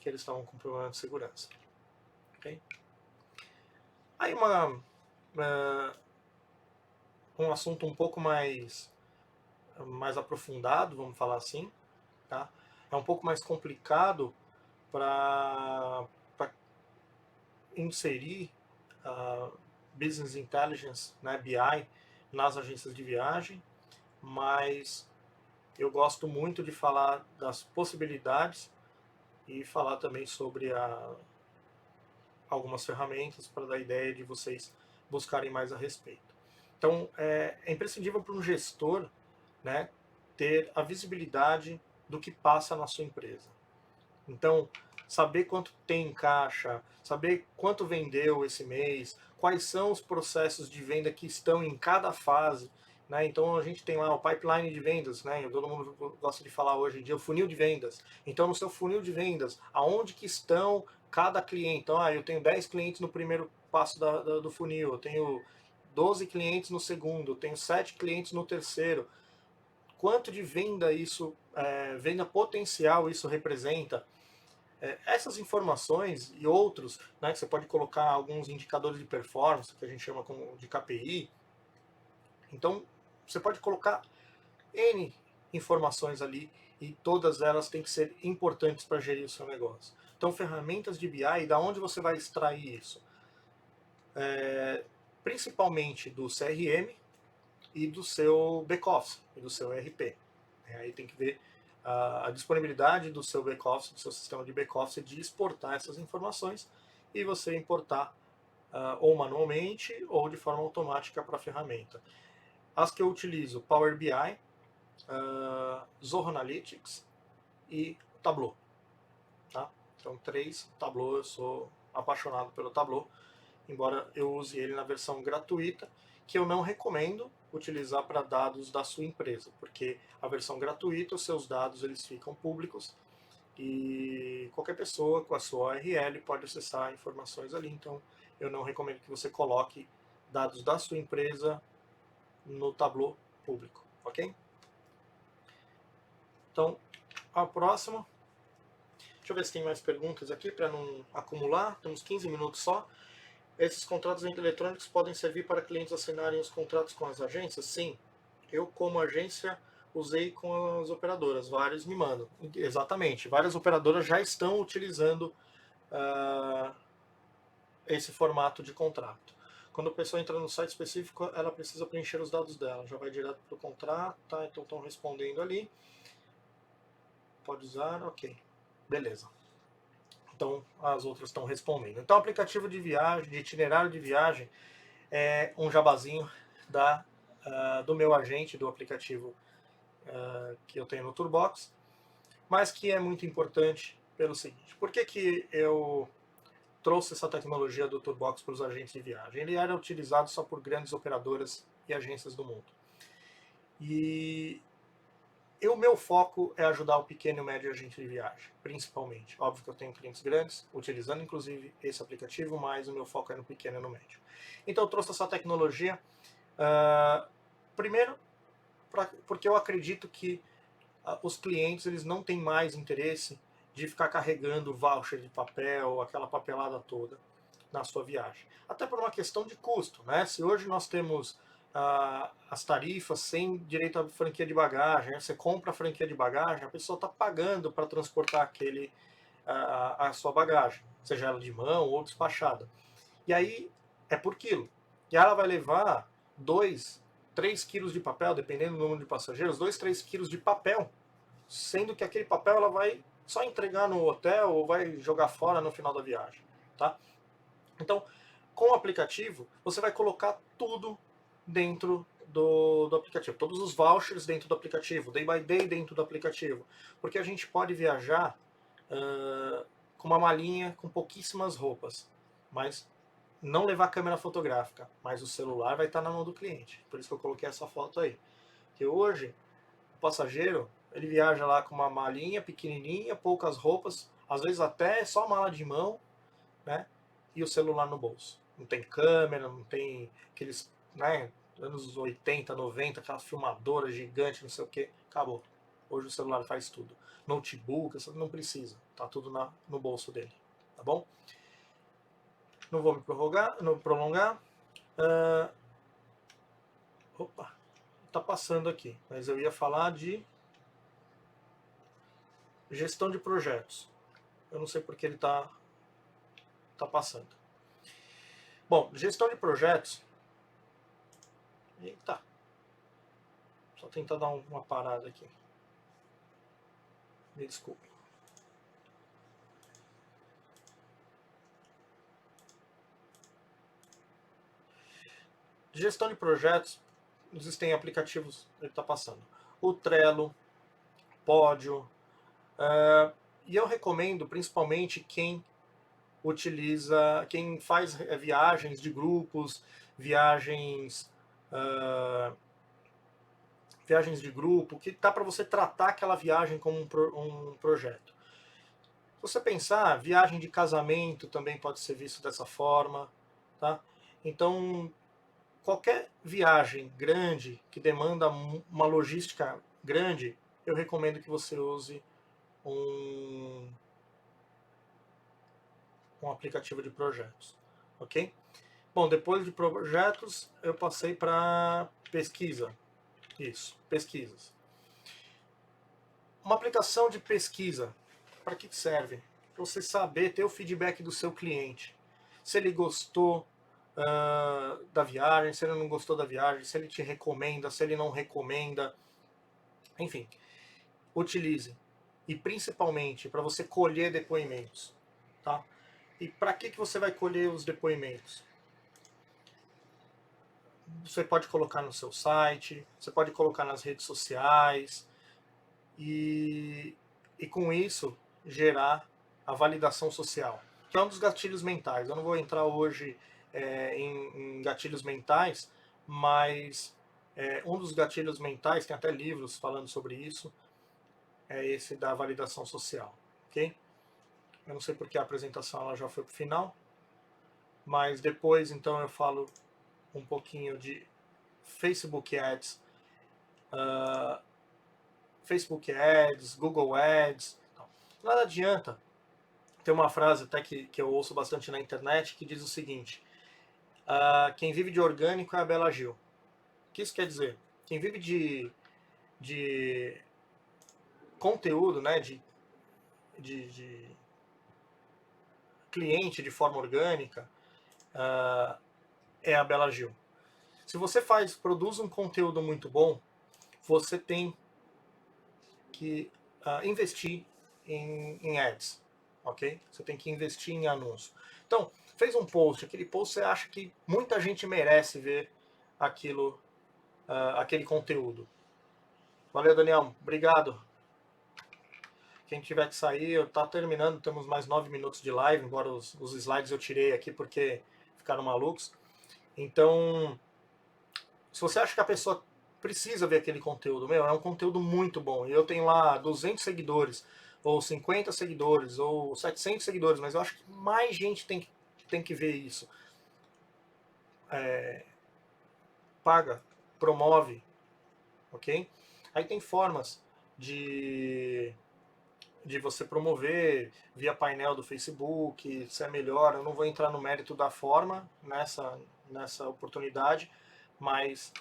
que eles estavam com problema de segurança. Okay? Aí um assunto um pouco mais aprofundado, vamos falar assim, tá? É um pouco mais complicado para inserir Business Intelligence, né, BI, nas agências de viagem, mas eu gosto muito de falar das possibilidades e falar também sobre algumas ferramentas para dar ideia de vocês buscarem mais a respeito. Então, é imprescindível para um gestor, né, ter a visibilidade do que passa na sua empresa. Então, saber quanto tem em caixa, saber quanto vendeu esse mês, quais são os processos de venda que estão em cada fase. Né? Então, a gente tem lá o pipeline de vendas, né? Todo mundo gosta de falar hoje em dia, o funil de vendas. Então, no seu funil de vendas, aonde que estão cada cliente? Então, eu tenho 10 clientes no primeiro passo do funil, eu tenho 12 clientes no segundo, eu tenho 7 clientes no terceiro. Quanto de venda isso, venda potencial isso representa? Essas informações e outros, né, que você pode colocar alguns indicadores de performance, que a gente chama de KPI. Então, você pode colocar N informações ali e todas elas têm que ser importantes para gerir o seu negócio. Então, ferramentas de BI, da onde você vai extrair isso? Principalmente do CRM e do seu back-office, e do seu ERP. Aí tem que ver a disponibilidade do seu back-office, do seu sistema de back-office, de exportar essas informações e você importar ou manualmente ou de forma automática para a ferramenta. As que eu utilizo, Power BI, Zoho Analytics e Tableau. Tá? Então, 3, Tableau, eu sou apaixonado pelo Tableau, embora eu use ele na versão gratuita, que eu não recomendo utilizar para dados da sua empresa, porque a versão gratuita, os seus dados eles ficam públicos e qualquer pessoa com a sua URL pode acessar informações ali, então eu não recomendo que você coloque dados da sua empresa no Tableau público, ok? Então, a próxima. Deixa eu ver se tem mais perguntas aqui para não acumular, temos 15 minutos só. Esses contratos eletrônicos podem servir para clientes assinarem os contratos com as agências? Sim. Eu, como agência, usei com as operadoras. Vários me mandam. Exatamente. Várias operadoras já estão utilizando esse formato de contrato. Quando a pessoa entra no site específico, ela precisa preencher os dados dela. Já vai direto para o contrato, tá? Então estão respondendo ali. Pode usar, ok. Beleza. Então as outras estão respondendo. Então, aplicativo de viagem, de itinerário de viagem, é um jabazinho do meu agente, do aplicativo que eu tenho no Tourbox, mas que é muito importante pelo seguinte: por que eu trouxe essa tecnologia do Tourbox para os agentes de viagem? Ele era utilizado só por grandes operadoras e agências do mundo. E o meu foco é ajudar o pequeno e o médio agente de viagem, principalmente. Óbvio que eu tenho clientes grandes, utilizando inclusive esse aplicativo, mas o meu foco é no pequeno e no médio. Então eu trouxe essa tecnologia, primeiro, porque eu acredito que os clientes eles não têm mais interesse de ficar carregando voucher de papel, aquela papelada toda na sua viagem. Até por uma questão de custo, né? Se hoje nós temos as tarifas sem direito à franquia de bagagem, né? Você compra a franquia de bagagem, a pessoa está pagando para transportar a sua bagagem, seja ela de mão ou despachada. E aí é por quilo. E ela vai levar 2, 3 quilos de papel, dependendo do número de passageiros, 2, 3 quilos de papel, sendo que aquele papel ela vai só entregar no hotel ou vai jogar fora no final da viagem, tá? Então, com o aplicativo, você vai colocar tudo dentro do aplicativo, todos os vouchers dentro do aplicativo, day by day dentro do aplicativo, porque a gente pode viajar com uma malinha com pouquíssimas roupas, mas não levar câmera fotográfica, mas o celular vai estar na mão do cliente. Por isso que eu coloquei essa foto aí. Que hoje, o passageiro, ele viaja lá com uma malinha pequenininha, poucas roupas, às vezes até só mala de mão, né? E o celular no bolso. Não tem câmera, não tem aqueles, né, anos 80, 90, aquelas filmadoras gigantes, não sei o que. Acabou. Hoje o celular faz tudo. Notebook, não precisa. Tá tudo no bolso dele. Tá bom? Não vou me prolongar. Opa, tá passando aqui. Mas eu ia falar de gestão de projetos. Eu não sei porque ele tá passando. Bom, gestão de projetos. Eita. Só tentar dar uma parada aqui. Me desculpe. Gestão de projetos, existem aplicativos, ele está passando. O Trello, Pódio, e eu recomendo principalmente quem utiliza, quem faz viagens de grupos, viagens de grupo, que dá para você tratar aquela viagem como um projeto. Se você pensar, viagem de casamento também pode ser visto dessa forma, tá? Então, qualquer viagem grande que demanda uma logística grande, eu recomendo que você use um aplicativo de projetos, ok? Bom, depois de projetos, eu passei para pesquisa. Isso, pesquisas. Uma aplicação de pesquisa, para que serve? Para você saber, ter o feedback do seu cliente. Se ele gostou da viagem, se ele não gostou da viagem, se ele te recomenda, se ele não recomenda. Enfim, utilize. E principalmente para você colher depoimentos. Tá? E para que você vai colher os depoimentos? Você pode colocar no seu site, você pode colocar nas redes sociais e com isso gerar a validação social, que é um dos gatilhos mentais. Eu não vou entrar hoje em gatilhos mentais, mas um dos gatilhos mentais, tem até livros falando sobre isso, é esse da validação social, ok? Eu não sei porque a apresentação ela já foi para o final, mas depois então eu falo um pouquinho de Facebook Ads, Google Ads. Nada adianta. Tem uma frase até que eu ouço bastante na internet que diz o seguinte: quem vive de orgânico é a Bela Gil. O que isso quer dizer? Quem vive de conteúdo, né, de cliente de forma orgânica, é a Bela Gil. Se você produz um conteúdo muito bom, você tem que investir em ads, ok? Você tem que investir em anúncio. Então, fez um post, aquele post você acha que muita gente merece ver aquele conteúdo. Valeu, Daniel. Obrigado. Quem tiver que sair, está terminando, temos mais 9 minutos de live, embora os slides eu tirei aqui porque ficaram malucos. Então, se você acha que a pessoa precisa ver aquele conteúdo. Meu, é um conteúdo muito bom. E eu tenho lá 200 seguidores, ou 50 seguidores, ou 700 seguidores, mas eu acho que mais gente tem que ver isso. Paga, promove, ok? Aí tem formas de você promover via painel do Facebook, se é melhor. Eu não vou entrar no mérito da forma nessa oportunidade, mas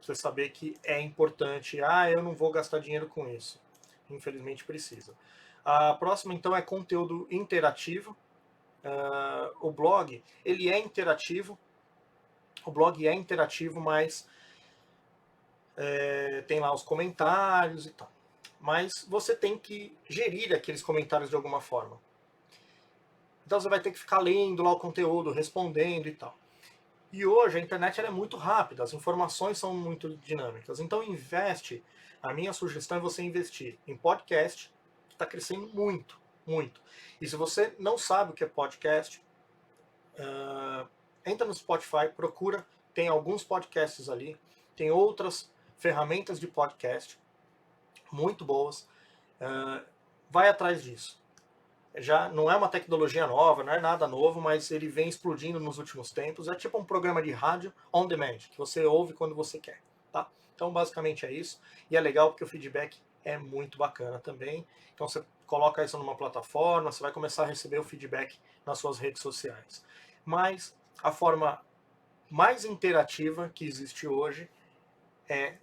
você saber que é importante. Ah, eu não vou gastar dinheiro com isso. Infelizmente precisa. A próxima, então, é conteúdo interativo. O blog, ele é interativo. O blog é interativo, mas tem lá os comentários e tal. Mas você tem que gerir aqueles comentários de alguma forma. Então você vai ter que ficar lendo lá o conteúdo, respondendo e tal. E hoje a internet é muito rápida, as informações são muito dinâmicas. Então investe, a minha sugestão é você investir em podcast, que está crescendo muito, muito. E se você não sabe o que é podcast, entra no Spotify, procura, tem alguns podcasts ali, tem outras ferramentas de podcast muito boas. Vai atrás disso. Já não é uma tecnologia nova, não é nada novo, mas ele vem explodindo nos últimos tempos. É tipo um programa de rádio on demand, que você ouve quando você quer, tá? Então, basicamente é isso. E é legal porque o feedback é muito bacana também. Então, você coloca isso numa plataforma, você vai começar a receber o feedback nas suas redes sociais. Mas a forma mais interativa que existe hoje é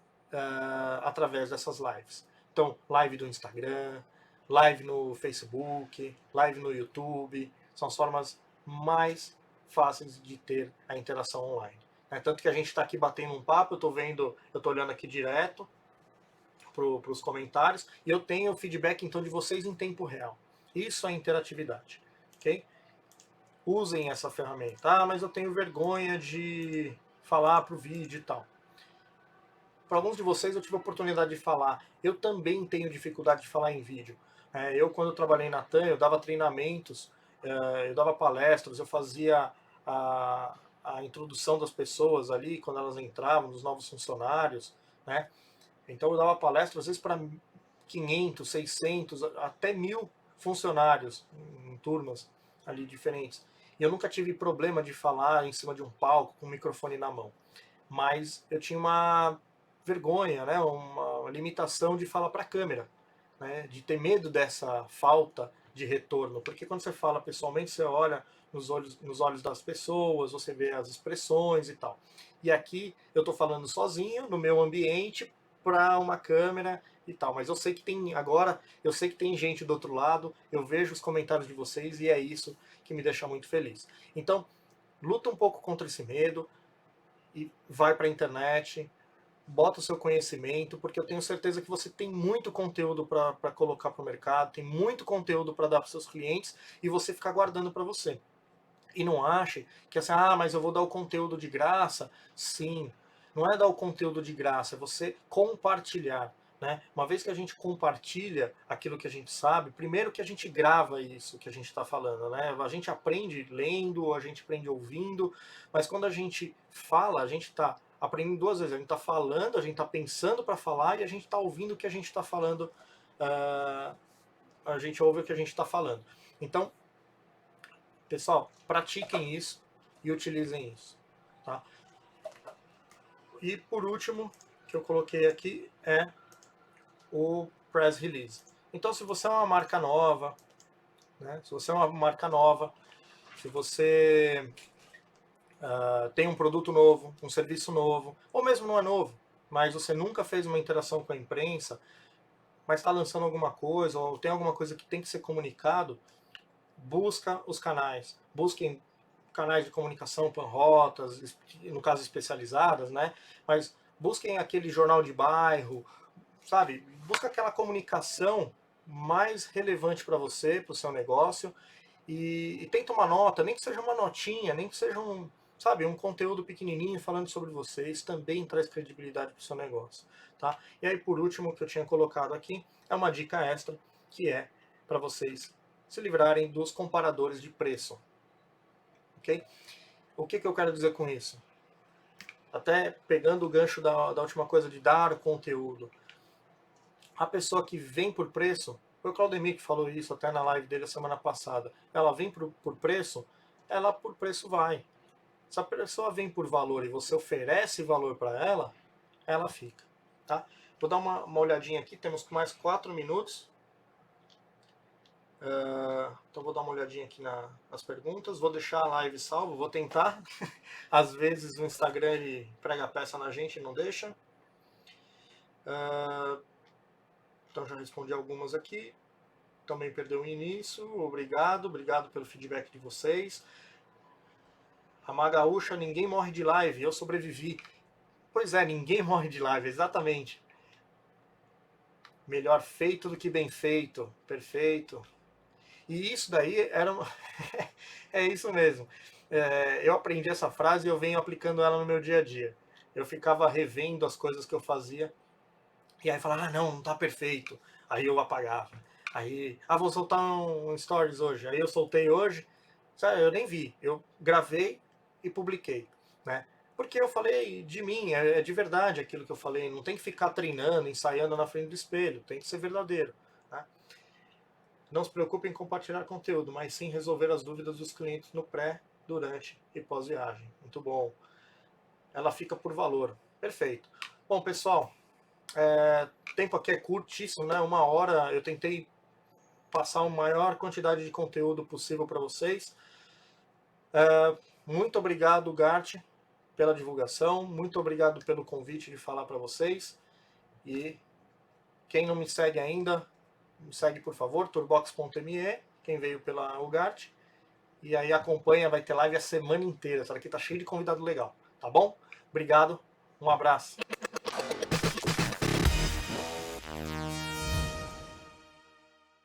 através dessas lives. Então, live do Instagram, live no Facebook, live no YouTube, são as formas mais fáceis de ter a interação online. Tanto que a gente está aqui batendo um papo, eu estou olhando aqui direto para os comentários e eu tenho o feedback então de vocês em tempo real. Isso é interatividade, ok? Usem essa ferramenta. Ah, mas eu tenho vergonha de falar para o vídeo e tal. Para alguns de vocês eu tive a oportunidade de falar. Eu também tenho dificuldade de falar em vídeo. Eu, quando eu trabalhei na TAM, eu dava treinamentos, eu dava palestras, eu fazia a introdução das pessoas ali, quando elas entravam, dos novos funcionários, né? Então eu dava palestras, às vezes, para 500, 600, até 1000 funcionários em turmas ali diferentes. E eu nunca tive problema de falar em cima de um palco com o microfone na mão. Mas eu tinha uma vergonha, né, uma limitação de falar para a câmera, né, de ter medo dessa falta de retorno, porque quando você fala pessoalmente, você olha nos olhos das pessoas, você vê as expressões e tal. E aqui eu estou falando sozinho, no meu ambiente, para uma câmera e tal, mas eu sei que tem gente do outro lado, eu vejo os comentários de vocês e é isso que me deixa muito feliz. Então, luta um pouco contra esse medo e vai para a internet, bota o seu conhecimento, porque eu tenho certeza que você tem muito conteúdo para colocar para o mercado, tem muito conteúdo para dar para seus clientes e você ficar guardando para você. E não ache que assim, mas eu vou dar o conteúdo de graça. Sim, não é dar o conteúdo de graça, é você compartilhar. Né? Uma vez que a gente compartilha aquilo que a gente sabe, primeiro que a gente grava isso que a gente está falando, né? A gente aprende lendo, a gente aprende ouvindo, mas quando a gente fala, a gente está aprendendo duas vezes. A gente está falando, a gente está pensando para falar e a gente está ouvindo o que a gente está falando. A gente ouve o que a gente está falando. Então, pessoal, pratiquem isso e utilizem isso. Tá? E por último, que eu coloquei aqui é o press release. Então, se você é uma marca nova, né, se você é uma marca nova, se você tem um produto novo, um serviço novo, ou mesmo não é novo, mas você nunca fez uma interação com a imprensa, mas está lançando alguma coisa, ou tem alguma coisa que tem que ser comunicado, busca os canais. Busquem canais de comunicação, panrotas, no caso especializadas, né? Mas busquem aquele jornal de bairro, sabe? Busca aquela comunicação mais relevante para você, para o seu negócio, e tenta uma nota, nem que seja uma notinha, nem que seja um conteúdo pequenininho falando sobre vocês, também traz credibilidade para o seu negócio, tá? E aí, por último, o que eu tinha colocado aqui é uma dica extra, que é para vocês se livrarem dos comparadores de preço, ok? O que eu quero dizer com isso? até pegando o gancho da última coisa de dar o conteúdo. A pessoa que vem por preço, foi o Claudemir que falou isso até na live dele a semana passada, ela vem por preço, ela por preço vai. Se a pessoa vem por valor e você oferece valor para ela, ela fica. Tá? Vou dar uma olhadinha aqui, temos mais 4 minutos. Então vou dar uma olhadinha aqui nas perguntas. Vou deixar a live salvo, vou tentar. Às vezes o Instagram ele prega peça na gente e não deixa. Então já respondi algumas aqui. Também perdeu o início. Obrigado pelo feedback de vocês. A Magaúcha, ninguém morre de live, eu sobrevivi. Pois é, ninguém morre de live, exatamente. Melhor feito do que bem feito. Perfeito. E isso daí era. É isso mesmo. Eu aprendi essa frase e eu venho aplicando ela no meu dia a dia. Eu ficava revendo as coisas que eu fazia e aí falava, não tá perfeito. Aí eu apagava. Aí, vou soltar um stories hoje. Aí eu soltei hoje. Sabe, eu nem vi. Eu gravei e publiquei, né? Porque eu falei de mim, é de verdade aquilo que eu falei. Não tem que ficar treinando, ensaiando na frente do espelho. Tem que ser verdadeiro. Né? Não se preocupe em compartilhar conteúdo, mas sim resolver as dúvidas dos clientes no pré, durante e pós-viagem. Muito bom. Ela fica por valor. Perfeito. Bom, pessoal, o tempo aqui é curtíssimo, né? 1 hora. Eu tentei passar a maior quantidade de conteúdo possível para vocês. Muito obrigado, Gart, pela divulgação. Muito obrigado pelo convite de falar para vocês. E quem não me segue ainda, me segue por favor, turbox.me, quem veio pela UGART. E aí acompanha, vai ter live a semana inteira. Essa aqui tá cheio de convidado legal, tá bom? Obrigado, um abraço.